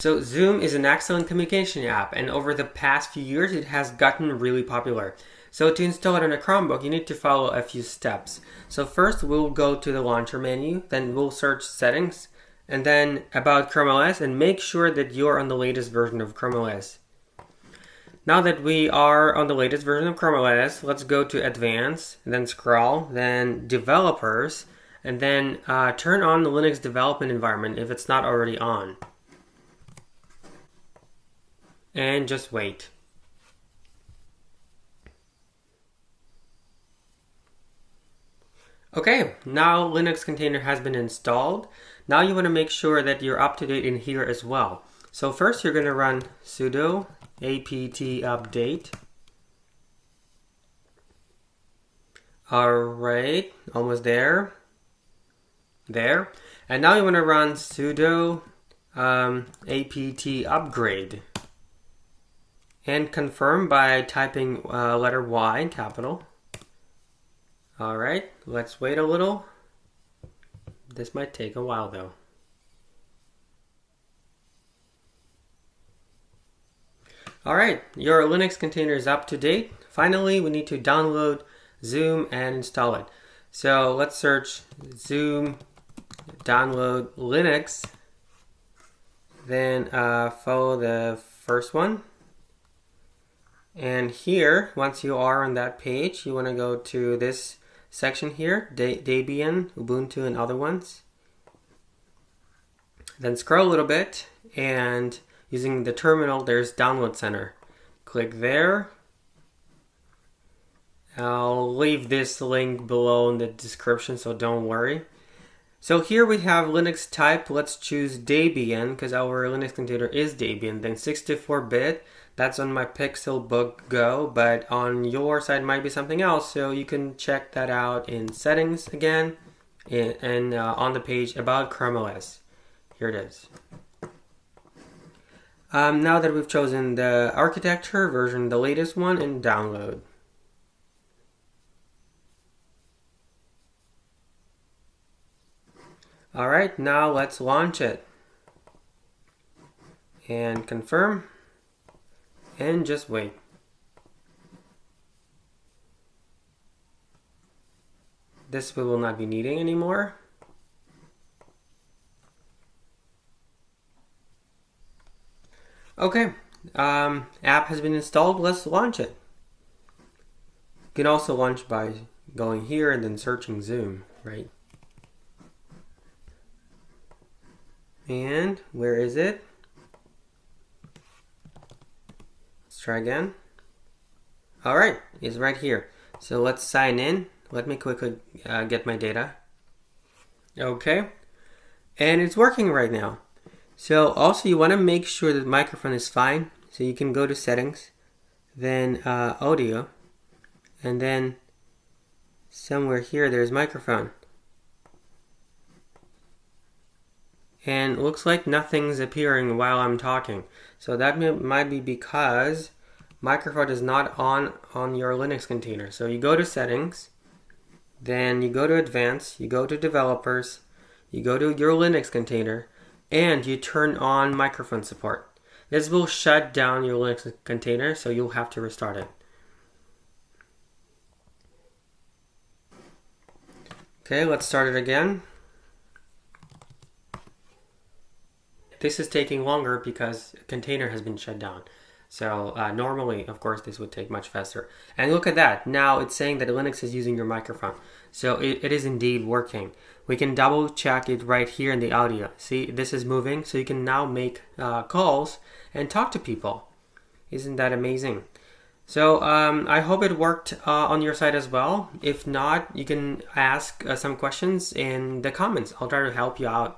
So Zoom is an excellent communication app, and over the past few years it has gotten really popular. So to install it on a Chromebook, you need to follow a few steps. So first we'll go to the launcher menu, then we'll search settings, and then about Chrome OS, and make sure that you're on the latest version of Chrome OS. Now that we are on the latest version of Chrome OS, let's go to Advanced, then Scroll, then Developers, and then turn on the Linux development environment if it's not already on. And just wait. Okay, now Linux container has been installed. Now you want to make sure that you're up to date in here as well. So first you're going to run sudo apt update. Alright, almost there. There. And now you want to run sudo apt upgrade. And confirm by typing letter Y in capital. Alright, let's wait a little. This might take a while though. Alright, your Linux container is up to date. Finally, we need to download Zoom and install it. So let's search Zoom download Linux. Then follow the first one. And here, once you are on that page, you want to go to this section here, Debian, Ubuntu, and other ones. Then scroll a little bit, and using the terminal, there's Download Center. Click there. I'll leave this link below in the description, so don't worry. So here we have Linux type. Let's choose Debian, because our Linux container is Debian. Then 64-bit. That's on my Pixelbook Go, but on your side might be something else, so you can check that out in settings again, and on the page about Chrome OS. Here it is. Now that we've chosen the architecture version, the latest one, and download. Alright, now let's launch it. And confirm. And just wait. This we will not be needing anymore. Okay, app has been installed. Let's launch it. You can also launch by going here and then searching Zoom, right? And where is it? Let's try again. Alright, it's right here. So let's sign in. Let me quickly get my data. Okay, and it's working right now. So also you want to make sure that the microphone is fine. So you can go to settings, then audio, and then somewhere here there's microphone. And it looks like nothing's appearing while I'm talking. So that might be because microphone is not on your Linux container. So you go to settings, then you go to advanced, you go to developers, you go to your Linux container, and you turn on microphone support. This will shut down your Linux container, so you'll have to restart it. Okay, let's start it again. This is taking longer because the container has been shut down. So normally, of course, this would take much faster. And look at that. Now it's saying that Linux is using your microphone. So it is indeed working. We can double check it right here in the audio. See, this is moving. So you can now make calls and talk to people. Isn't that amazing? So I hope it worked on your side as well. If not, you can ask some questions in the comments. I'll try to help you out.